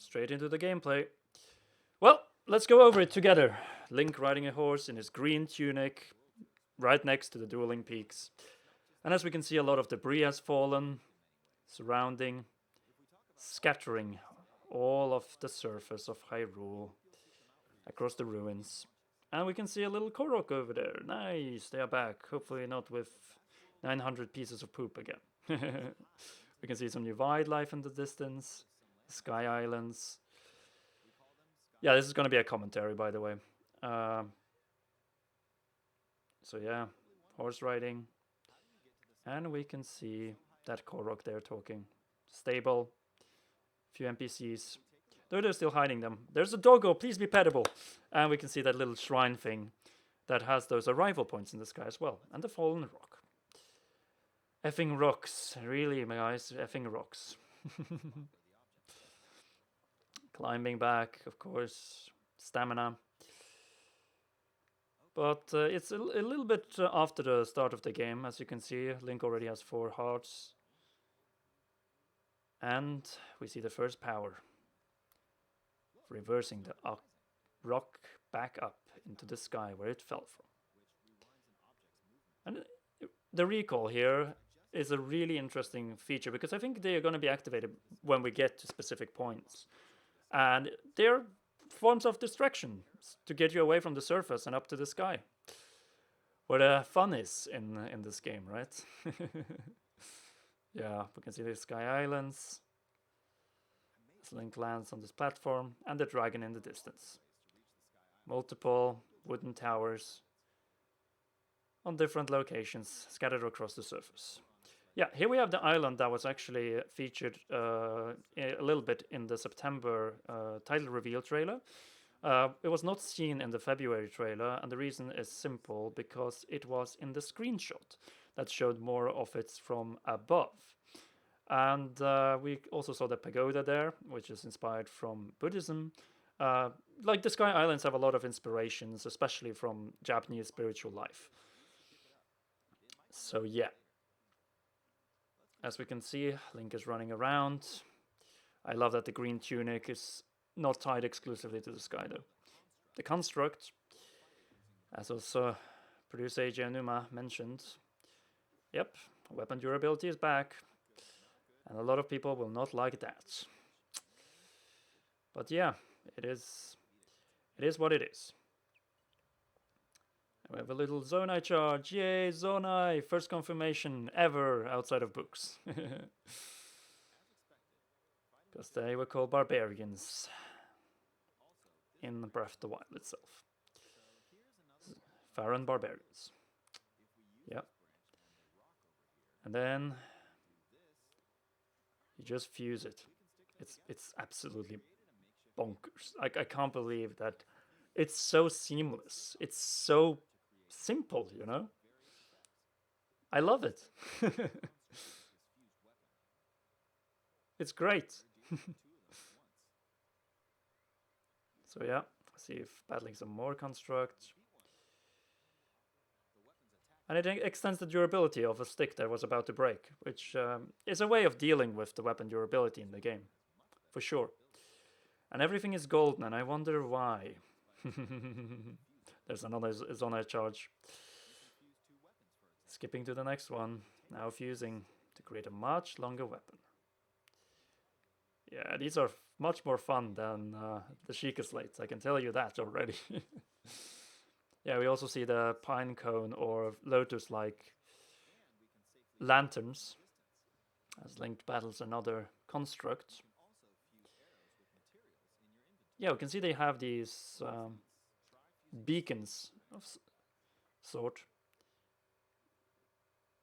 straight into the gameplay. Well, let's go over it together. Link riding a horse in his green tunic, right next to the dueling peaks. And as we can see, a lot of debris has fallen, surrounding, scattering all of the surface of Hyrule across the ruins. And we can see a little Korok over there. Nice, they are back. Hopefully not with 900 pieces of poop again. We can see some new wildlife in the distance. Sky Islands. Yeah, this is going to be a commentary, by the way. So yeah, horse riding. And we can see that Korok there talking. Stable. Few NPCs. Though they're still hiding them. There's a doggo, please be pettable. And we can see that little shrine thing that has those arrival points in the sky as well. And the fallen rock. Effing rocks. Really, my guys, effing rocks. Climbing back, of course. Stamina. But it's a little bit after the start of the game. As you can see, Link already has 4 hearts. And we see the first power. Reversing the rock back up into the sky where it fell from. And the recall here is a really interesting feature because I think they are going to be activated when we get to specific points. And they're forms of distraction to get you away from the surface and up to the sky. Where the fun is in this game, right? Yeah, we can see the Sky Islands. As Link lands on this platform, and the dragon in the distance. Multiple wooden towers on different locations scattered across the surface. Yeah, here we have the island that was actually featured a little bit in the September title reveal trailer. It was not seen in the February trailer, and the reason is simple, because it was in the screenshot that showed more of it from above. And we also saw the pagoda there, which is inspired from Buddhism. Like the Sky Islands have a lot of inspirations, especially from Japanese spiritual life. So yeah. As we can see, Link is running around. I love that the green tunic is not tied exclusively to the sky though. The construct, as also producer AJ Onuma mentioned, yep, weapon durability is back. And a lot of people will not like that. But yeah, it is what it is. We have a little Zonai charge. Yay, Zonai! First confirmation ever outside of books. Because they were called barbarians in Breath of the Wild itself. Farron barbarians. Yeah. And then you just fuse it. It's absolutely bonkers. I can't believe that it's so seamless. It's so simple, you know? I love it. It's great. So yeah, see if battling some more construct. And it extends the durability of a stick that was about to break, which is a way of dealing with the weapon durability in the game, for sure. And everything is golden, and I wonder why. There's another Zonai charge. Skipping to the next one, now fusing to create a much longer weapon. Yeah, these are much more fun than the Sheikah slates, I can tell you that already. Yeah, we also see the pine cone or lotus-like lanterns as Link battles another construct. Yeah, we can see they have these beacons of sort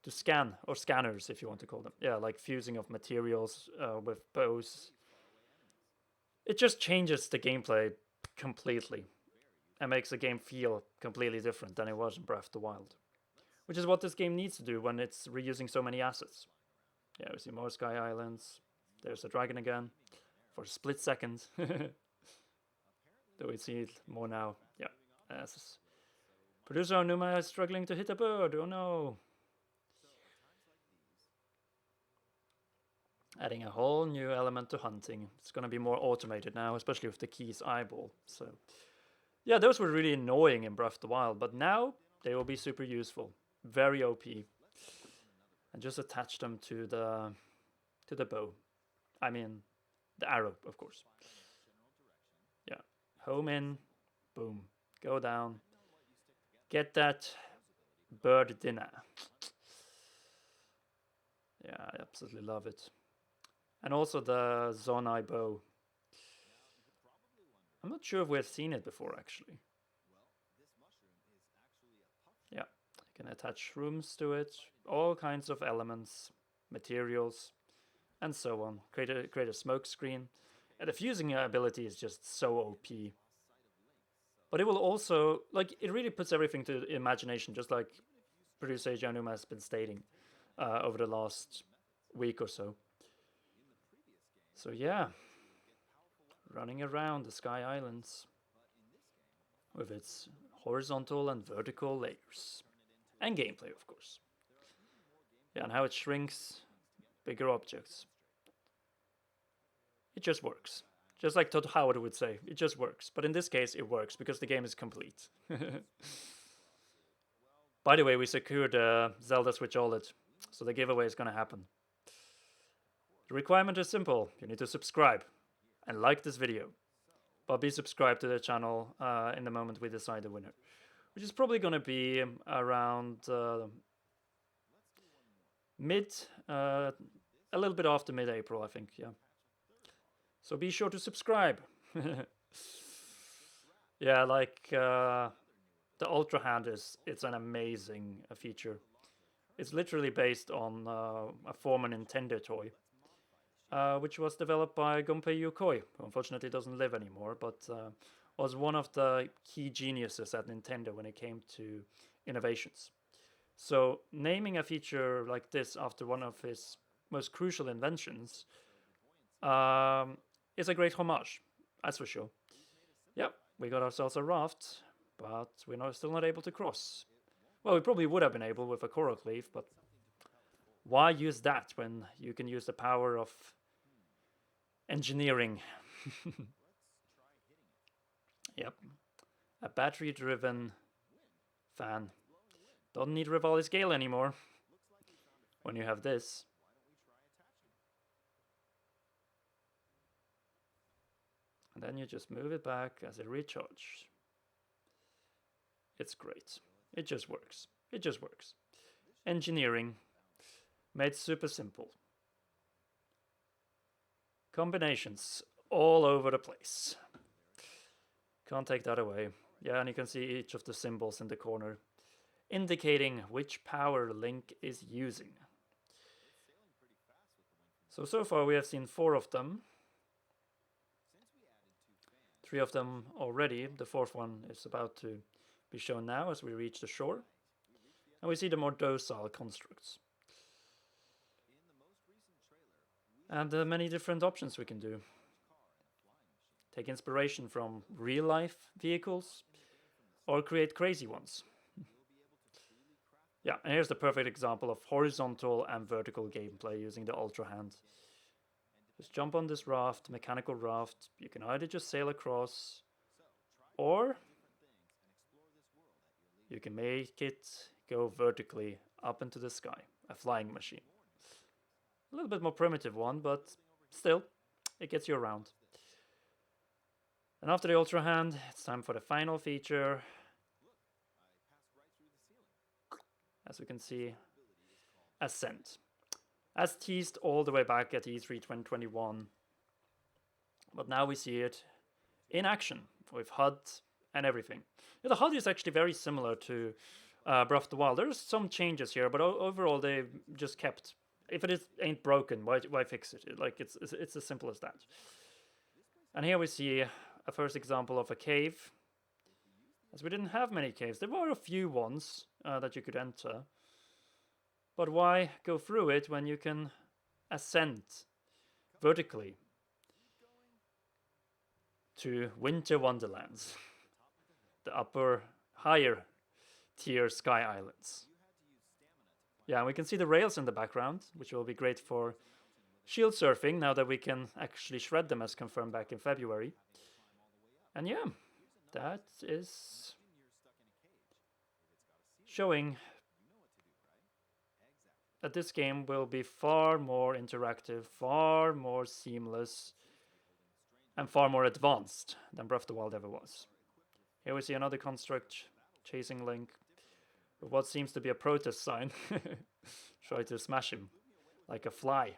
to scan, or scanners if you want to call them. Yeah, like fusing of materials with bows. It just changes the gameplay completely and makes the game feel completely different than it was in Breath of the Wild. Which is what this game needs to do when it's reusing so many assets. Yeah, we see more Sky Islands. There's a dragon again for a split second. Do we see it more now? Yeah. As producer Onuma is struggling to hit a bird. Oh no. Adding a whole new element to hunting. It's going to be more automated now, especially with the keys eyeball. So, yeah, those were really annoying in Breath of the Wild, but now they will be super useful. Very OP. And just attach them to the bow. I mean, the arrow, of course. Yeah. Home in, boom. Go down. Get that bird dinner. Yeah, I absolutely love it. And also the Zonai bow. I'm not sure if we've seen it before, actually. Yeah, you can attach rooms to it, all kinds of elements, materials, and so on. Create a smoke screen. And the fusing ability is just so OP. But it will also, like, it really puts everything to imagination, just like producer Eiji Aonuma has been stating over the last week or so. So yeah, running around the Sky Islands with its horizontal and vertical layers. And gameplay, of course. Yeah, and how it shrinks bigger objects. It just works. Just like Todd Howard would say, it just works. But in this case, it works because the game is complete. By the way, we secured Zelda Switch OLED, so the giveaway is going to happen. The requirement is simple. You need to subscribe and like this video. But be subscribed to the channel in the moment we decide the winner. Which is probably going to be around a little bit after mid-April, I think, yeah. So be sure to subscribe. Yeah, like the Ultra Hand it's an amazing feature. It's literally based on a former Nintendo toy, which was developed by Gunpei Yokoi, who unfortunately doesn't live anymore, but was one of the key geniuses at Nintendo when it came to innovations. So naming a feature like this after one of his most crucial inventions is a great homage, that's for sure. Yep, we got ourselves a raft, but we're still not able to cross. Well, we probably would have been able with a coral cleave, but why use that when you can use the power of engineering? Yep, a battery-driven fan. Don't need Rivali scale anymore when you have this. And then you just move it back as a recharge. It's great. It just works. It just works. Engineering made super simple. Combinations all over the place. Can't take that away. Yeah, and you can see each of the symbols in the corner, indicating which power Link is using. So far we have seen 4 of them. 3 of them already. The 4th one is about to be shown now as we reach the shore. And we see the more docile constructs. And many different options we can do. Take inspiration from real life vehicles or create crazy ones. Yeah, and here's the perfect example of horizontal and vertical gameplay using the Ultra Hand. Just jump on this raft, mechanical raft. You can either just sail across, or you can make it go vertically up into the sky, a flying machine. A little bit more primitive one, but still, it gets you around. And after the Ultra Hand, it's time for the final feature. As we can see, Ascent. As teased all the way back at E3 2021. But now we see it in action with HUD and everything. Yeah, the HUD is actually very similar to Breath of the Wild. There's some changes here, but overall they just kept. If it ain't broken, why fix it? Like it's as simple as that. And here we see a first example of a cave. As we didn't have many caves, there were a few ones that you could enter. But why go through it when you can ascend vertically to Winter Wonderlands, the higher tier Sky Islands? Yeah, and we can see the rails in the background, which will be great for shield surfing now that we can actually shred them as confirmed back in February. And yeah, that is showing that this game will be far more interactive, far more seamless, and far more advanced than Breath of the Wild ever was. Here we see another construct chasing Link with what seems to be a protest sign. Try to smash him like a fly.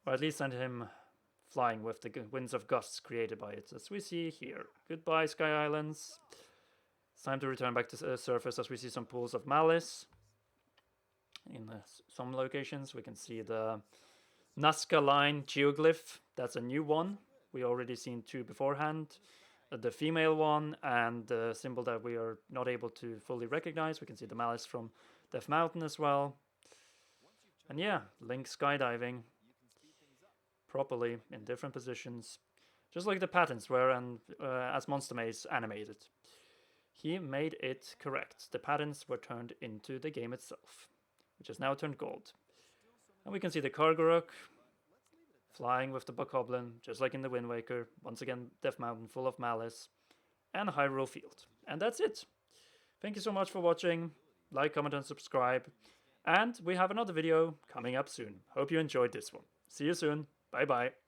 Or at least send him flying with the winds of gusts created by it, as we see here. Goodbye, Sky Islands. It's time to return back to the surface as we see some pools of malice. In some locations, we can see the Nazca line geoglyph. That's a new one. We already seen two beforehand. The female one and the symbol that we are not able to fully recognize. We can see the malice from Death Mountain as well. And yeah, Link skydiving properly in different positions, just like the patterns were as Monster Maze animated. He made it correct. The patterns were turned into the game itself, which has now turned gold. And we can see the Karguruk flying with the Bokoblin, just like in the Wind Waker. Once again, Death Mountain full of malice, and Hyrule Field. And that's it. Thank you so much for watching. Like, comment, and subscribe. And we have another video coming up soon. Hope you enjoyed this one. See you soon. Bye bye.